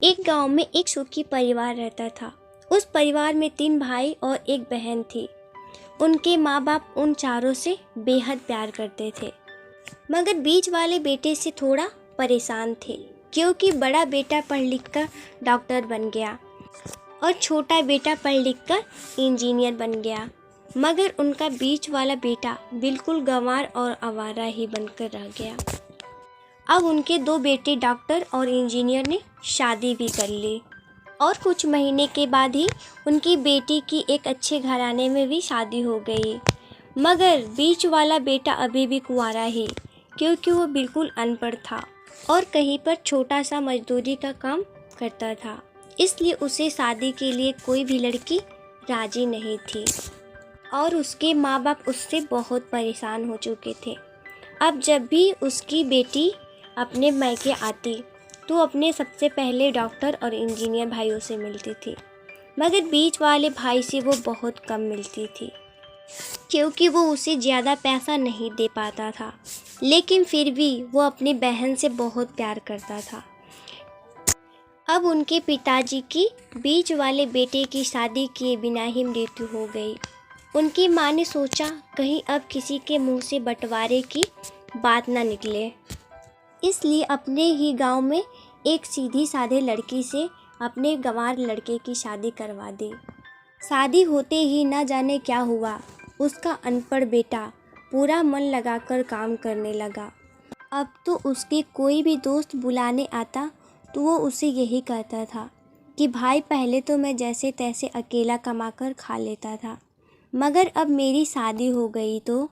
एक गांव में एक सुखी परिवार रहता था। उस परिवार में 3 भाई और एक बहन थी। उनके माँ बाप उन चारों से बेहद प्यार करते थे, मगर बीच वाले बेटे से थोड़ा परेशान थे, क्योंकि बड़ा बेटा पढ़ लिख कर डॉक्टर बन गया और छोटा बेटा पढ़ लिख कर इंजीनियर बन गया। मगर उनका बीच वाला बेटा बिल्कुल गंवार और आवारा ही बनकर रह गया। अब उनके 2 बेटे डॉक्टर और इंजीनियर ने शादी भी कर ली और कुछ महीने के बाद ही उनकी बेटी की एक अच्छे घराने में भी शादी हो गई। मगर बीच वाला बेटा अभी भी कुंवारा ही, क्योंकि वो बिल्कुल अनपढ़ था और कहीं पर छोटा सा मजदूरी का काम करता था। इसलिए उसे शादी के लिए कोई भी लड़की राजी नहीं थी और उसके माँ बाप उससे बहुत परेशान हो चुके थे। अब जब भी उसकी बेटी अपने मायके आती तो अपने सबसे पहले डॉक्टर और इंजीनियर भाइयों से मिलती थी, मगर बीच वाले भाई से वो बहुत कम मिलती थी, क्योंकि वो उसे ज़्यादा पैसा नहीं दे पाता था। लेकिन फिर भी वो अपनी बहन से बहुत प्यार करता था। अब उनके पिताजी की बीच वाले बेटे की शादी किए बिना ही मृत्यु हो गई। उनकी माँ ने सोचा कहीं अब किसी के मुंह से बंटवारे की बात ना निकले, इसलिए अपने ही गांव में एक सीधी साधे लड़की से अपने गंवार लड़के की शादी करवा दी। शादी होते ही न जाने क्या हुआ, उसका अनपढ़ बेटा पूरा मन लगाकर काम करने लगा। अब तो उसके कोई भी दोस्त बुलाने आता तो वो उसे यही कहता था कि भाई पहले तो मैं जैसे तैसे अकेला कमाकर खा लेता था, मगर अब मेरी शादी हो गई तो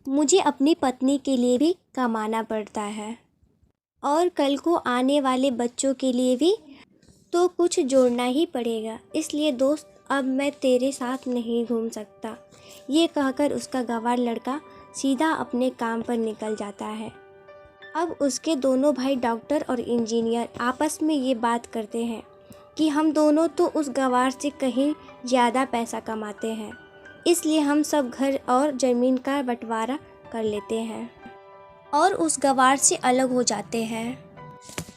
मुझे अपनी पत्नी के लिए भी कमाना पड़ता है और कल को आने वाले बच्चों के लिए भी तो कुछ जोड़ना ही पड़ेगा। इसलिए दोस्त, अब मैं तेरे साथ नहीं घूम सकता। ये कहकर उसका गंवार लड़का सीधा अपने काम पर निकल जाता है। अब उसके दोनों भाई डॉक्टर और इंजीनियर आपस में ये बात करते हैं कि हम दोनों तो उस गंवार से कहीं ज़्यादा पैसा कमाते हैं, इसलिए हम सब घर और ज़मीन का बंटवारा कर लेते हैं और उस गंवार से अलग हो जाते हैं,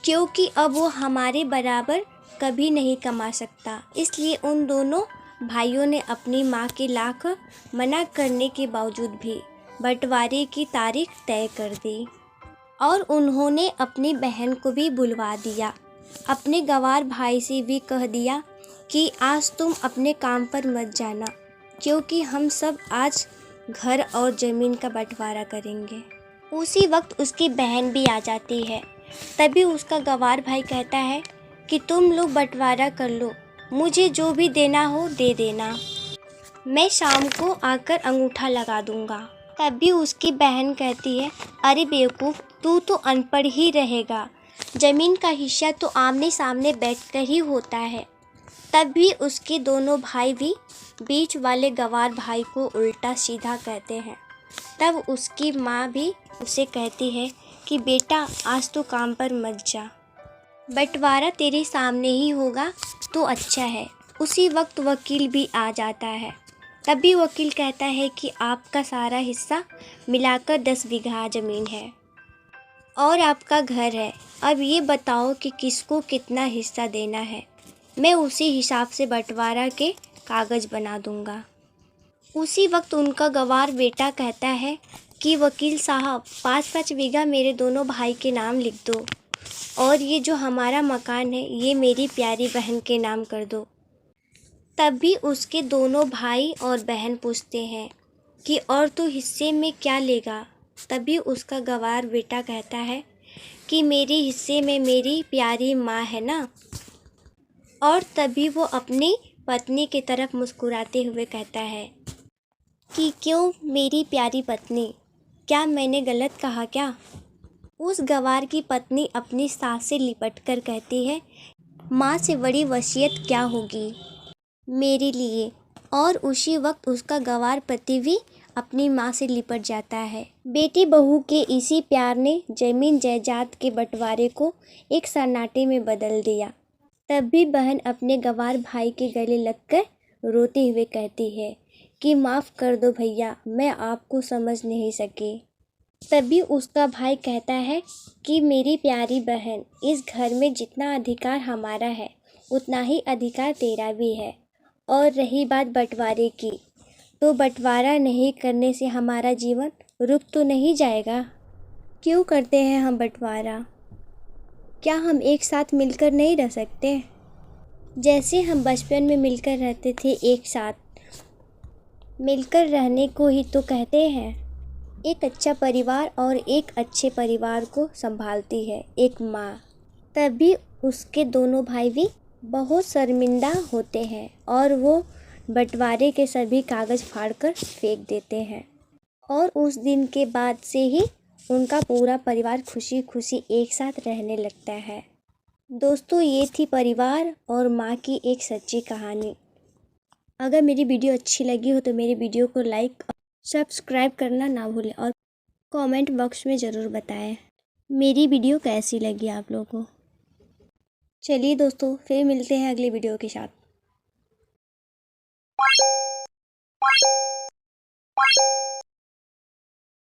क्योंकि अब वो हमारे बराबर कभी नहीं कमा सकता। इसलिए उन दोनों भाइयों ने अपनी माँ के लाख मना करने के बावजूद भी बंटवारे की तारीख तय कर दी और उन्होंने अपनी बहन को भी बुलवा दिया। अपने गंवार भाई से भी कह दिया कि आज तुम अपने काम पर मत जाना, क्योंकि हम सब आज घर और ज़मीन का बंटवारा करेंगे। उसी वक्त उसकी बहन भी आ जाती है। तभी उसका गंवार भाई कहता है कि तुम लोग बंटवारा कर लो, मुझे जो भी देना हो दे देना, मैं शाम को आकर अंगूठा लगा दूंगा। तभी उसकी बहन कहती है, अरे बेवकूफ़, तू तो अनपढ़ ही रहेगा, ज़मीन का हिस्सा तो आमने सामने बैठकर ही होता है। तभी उसके दोनों भाई भी बीच वाले गंवार भाई को उल्टा सीधा कहते हैं। तब उसकी माँ भी उसे कहती है कि बेटा आज तो काम पर मत जा, बंटवारा तेरे सामने ही होगा तो अच्छा है। उसी वक्त वकील भी आ जाता है। तभी वकील कहता है कि आपका सारा हिस्सा मिलाकर 10 बीघा ज़मीन है और आपका घर है। अब ये बताओ कि किसको कितना हिस्सा देना है, मैं उसी हिसाब से बंटवारा के कागज़ बना दूंगा। उसी वक्त उनका गंवार बेटा कहता है कि वकील साहब 5-5 बीघा मेरे दोनों भाई के नाम लिख दो और ये जो हमारा मकान है ये मेरी प्यारी बहन के नाम कर दो। तभी उसके दोनों भाई और बहन पूछते हैं कि और तो हिस्से में क्या लेगा। तभी उसका गंवार बेटा कहता है कि मेरे हिस्से में मेरी प्यारी माँ है ना। और तभी वो अपनी पत्नी की तरफ मुस्कुराते हुए कहता है कि क्यों मेरी प्यारी पत्नी, क्या मैंने गलत कहा क्या? उस गंवार की पत्नी अपनी सास से लिपट कर कहती है, माँ से बड़ी वसीयत क्या होगी मेरे लिए। और उसी वक्त उसका गंवार पति भी अपनी माँ से लिपट जाता है। बेटी बहू के इसी प्यार ने जमीन जायदाद के बंटवारे को एक सन्नाटे में बदल दिया। तब भी बहन अपने गंवार भाई के गले लगकर रोते हुए कहती है कि माफ़ कर दो भैया, मैं आपको समझ नहीं सकी। तभी उसका भाई कहता है कि मेरी प्यारी बहन, इस घर में जितना अधिकार हमारा है उतना ही अधिकार तेरा भी है। और रही बात बंटवारे की, तो बंटवारा नहीं करने से हमारा जीवन रुक तो नहीं जाएगा। क्यों करते हैं हम बंटवारा? क्या हम एक साथ मिलकर नहीं रह सकते? जैसे हम बचपन में मिलकर रहते थे एक साथ, मिलकर रहने को ही तो कहते हैं। एक अच्छा परिवार और एक अच्छे परिवार को संभालती है एक माँ। तभी उसके दोनों भाई भी बहुत शर्मिंदा होते हैं और वो बंटवारे के सभी कागज़ फाड़कर फेंक देते हैं। और उस दिन के बाद से ही उनका पूरा परिवार खुशी खुशी एक साथ रहने लगता है। दोस्तों, ये थी परिवार और माँ की एक सच्ची कहानी। अगर मेरी वीडियो अच्छी लगी हो तो मेरी वीडियो को लाइक और सब्सक्राइब करना ना भूलें और कमेंट बॉक्स में ज़रूर बताएं मेरी वीडियो कैसी लगी आप लोगों को। चलिए दोस्तों, फिर मिलते हैं अगली वीडियो के साथ।